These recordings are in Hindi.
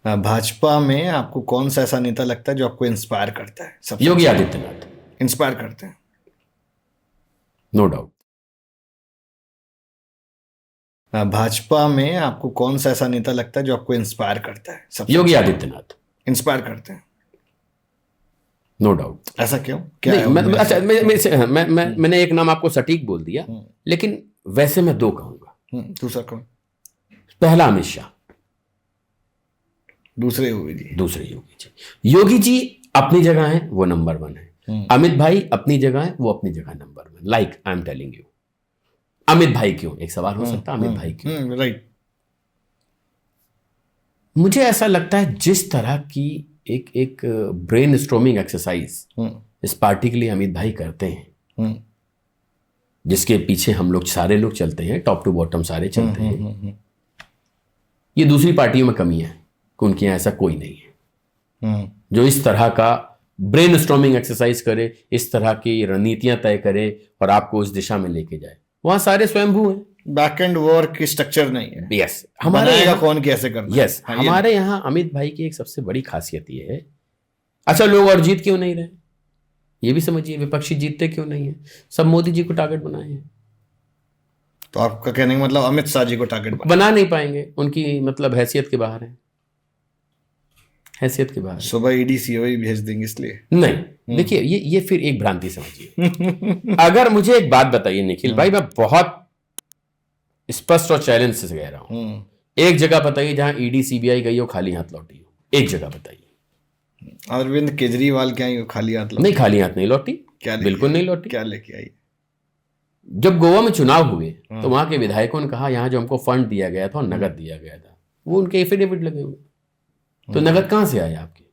भाजपा में आपको कौन सा ऐसा नेता लगता है जो आपको इंस्पायर करता है? सबसे योगी आदित्यनाथ, इंस्पायर करते हैं। No doubt. भाजपा में आपको कौन सा ऐसा नेता लगता है जो आपको इंस्पायर करता है? सबसे योगी आदित्यनाथ, इंस्पायर करते हैं। No doubt. ऐसा क्यों? क्या नहीं, है उनमें अच्छा, ऐसा? मैंने एक नाम आपको सटीक बोल दिया, लेकिन वैसे मैं दो कहूंगा। दूसरा कौन? पहला अमित शाह, दूसरे योगी जी। दूसरे योगी जी। योगी जी अपनी जगह है, वो नंबर 1 है। अमित भाई अपनी जगह है, वो अपनी जगह number 1। Like I am telling you, Amit भाई क्यों, एक सवाल हो सकता है, अमित भाई क्यों? राइट। मुझे ऐसा लगता है जिस तरह की एक ब्रेन स्ट्रोमिंग एक्सरसाइज इस पार्टी के लिए अमित भाई करते हैं, जिसके पीछे हम लोग सारे लोग चलते हैं, टॉप टू बॉटम सारे चलते हैं, ये दूसरी पार्टियों में कमी है कि उनके यहां ऐसा कोई नहीं है जो इस तरह का ब्रेन स्ट्रोमिंग एक्सरसाइज करे, इस तरह की रणनीतियां तय करे और आपको उस दिशा में लेके जाए। वहां सारे स्वयंभू हैं, बैक एंड वर्क की स्ट्रक्चर नहीं है। यस, हमारे यहाँ कौन कैसे करता है? यस, हमारे यहाँ अमित भाई की एक सबसे बड़ी खासियत ये है। अच्छा, लोग और जीत क्यों नहीं रहे, ये भी समझिए। विपक्षी जीतते क्यों नहीं है? सब मोदी जी को टारगेट बनाए हैं। तो आपका कहने का मतलब अमित शाह जी को टारगेट बना नहीं पाएंगे, उनकी मतलब हैसियत के बाहर है, हैसियत के बाहर। सुबह ईडी सीओई भेज देंगे इसलिए नहीं। देखिए, ये फिर एक भ्रांति समझिए। अगर मुझे एक बात बताइए निखिल भाई, मैं बहुत स्पष्ट और चैलेंज से कह रहा हूं, एक जगह बताइए जहां ईडी सीबीआई गई हो खाली हाथ लौटी हो, एक जगह बताइए। अरविंद केजरीवाल क्या खाली हाथ लौटी? नहीं, खाली हाथ नहीं लौटी, क्या बिल्कुल नहीं लौटी। क्या लेके आई? जब गोवा में चुनाव हुए तो वहां के विधायकों ने कहा यहां जो हमको फंड दिया गया था और नगद दिया गया था, वो उनके एफिडेविट लगे हुए। तो नगद कहां से आया आपके?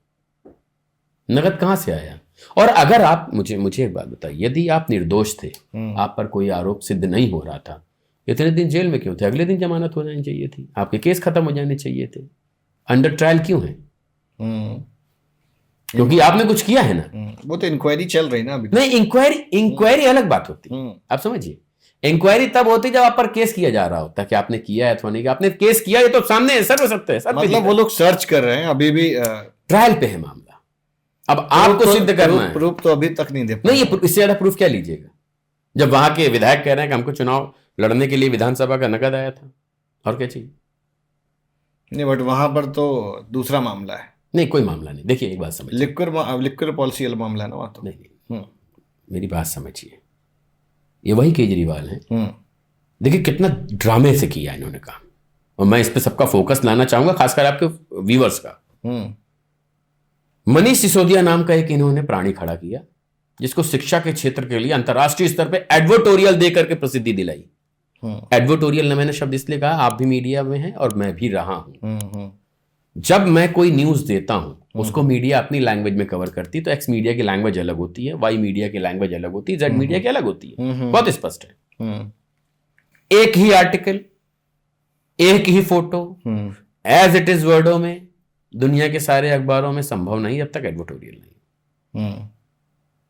नगद कहां से आया? और अगर आप मुझे एक बात बताइए, यदि आप निर्दोष थे, आप पर कोई आरोप सिद्ध नहीं हो रहा था, इतने दिन जेल में क्यों थे? अगले दिन जमानत हो जानी चाहिए थी, आपके केस खत्म हो जाने चाहिए थे। अंडर ट्रायल क्यों है? क्योंकि आपने कुछ किया है ना। वो तो इंक्वायरी चल रही ना अभी। नहीं, इंक्वायरी अलग बात होती है, आप समझिए। इंक्वायरी तब होती जब आप पर केस किया जा रहा होता है कि आपने किया है अथवा नहीं किया। आपने केस किया, ये तो सामने है, सर्व सत्य है, मतलब वो लोग सर्च कर रहे हैं अभी भी, ट्रायल पे है मामला। अब आपको सिद्ध करना है। प्रूफ तो अभी तक नहीं दे नहीं, इससे ज्यादा प्रूफ क्या लीजिएगा? जब वहां के विधायक कह रहे हैं कि हमको चुनाव लड़ने के लिए विधानसभा का नगद आया था, और क्या चाहिए? नहीं, बट वहां पर तो दूसरा मामला है। नहीं, कोई मामला नहीं। देखिए, एक बात समझिए, लिक्विड पॉलिसी वाला मामला है ना वहां तो। नहीं, मेरी बात समझिए, ये वही केजरीवाल है। देखिए कितना ड्रामे से किया इन्होंने काम, और मैं इस पे सबका फोकस लाना चाहूंगा, खासकर आपके व्यूवर्स का। मनीष सिसोदिया नाम का एक इन्होंने प्राणी खड़ा किया, जिसको शिक्षा के क्षेत्र के लिए अंतर्राष्ट्रीय स्तर पे एडवर्टोरियल दे करके प्रसिद्धि दिलाई। एडवर्टोरियल मैंने शब्द इसलिए कहा, आप भी मीडिया में हैं और मैं भी रहा हूं। जब मैं कोई न्यूज देता हूं, उसको मीडिया अपनी लैंग्वेज में कवर करती, तो एक्स मीडिया की लैंग्वेज अलग होती है, वाई मीडिया की लैंग्वेज अलग होती है, जेड मीडिया की अलग होती है। बहुत स्पष्ट है। एक ही आर्टिकल, एक ही फोटो, एज इट इज वर्डों में दुनिया के सारे अखबारों में संभव नहीं जब तक एडवर्टोरियल नहीं।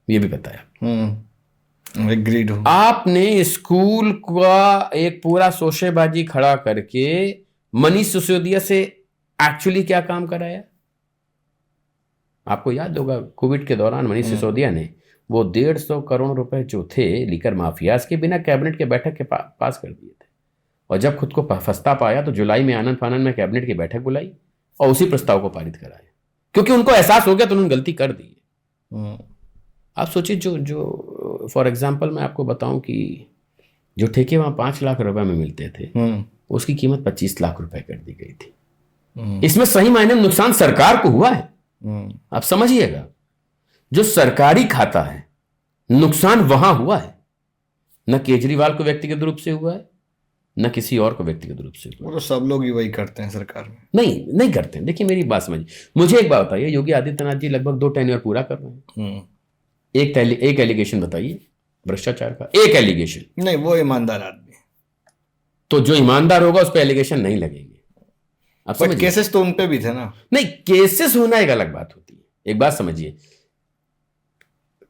ये भी बताया। एग्रीड हूं। आपने स्कूल का एक पूरा शोशेबाजी खड़ा करके मनीष सिसोदिया से एक्चुअली क्या काम कराया? आपको याद होगा, कोविड के दौरान मनीष सिसोदिया ने वो 150 करोड़ रुपए जो थे लीकर माफियाज के, बिना कैबिनेट के बैठक के पास कर दिए थे। और जब खुद को फंसता पाया तो जुलाई में आनंद फानंद में कैबिनेट की बैठक बुलाई और उसी प्रस्ताव को पारित कराया, क्योंकि उनको एहसास हो गया तो उन्होंने गलती कर दी है। आप सोचिए, जो फॉर एग्जाम्पल मैं आपको बताऊं कि जो ठेके वहां 5 लाख रुपए में मिलते थे, उसकी कीमत 25 लाख रुपए कर दी गई थी। इसमें सही मायने में नुकसान सरकार को हुआ है, आप समझिएगा। जो सरकारी खाता है, नुकसान वहां हुआ है, न केजरीवाल को व्यक्तिगत रूप से हुआ है, न किसी और को व्यक्तिगत रूप से हुआ। वो तो सब लोग ही वही करते हैं सरकार में। नहीं करते हैं। देखिए मेरी बात समझिए, मुझे एक बात बताइए, योगी आदित्यनाथ जी लगभग 2 टेन्योर पूरा कर रहे हैं। एक एलिगेशन बताइए भ्रष्टाचार का, एक एलिगेशन। नहीं, वो ईमानदार आदमी है। तो जो ईमानदार होगा उस पर एलिगेशन नहीं लगेंगे। अब केसेस तो उन पे भी थे ना। नहीं, केसेस होना एक अलग बात होती है। एक बात समझिए,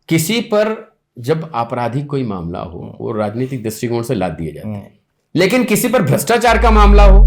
किसी पर जब आपराधिक कोई मामला हो, वो राजनीतिक दृष्टिकोण से लाद दिए जाते हैं, लेकिन किसी पर भ्रष्टाचार का मामला हो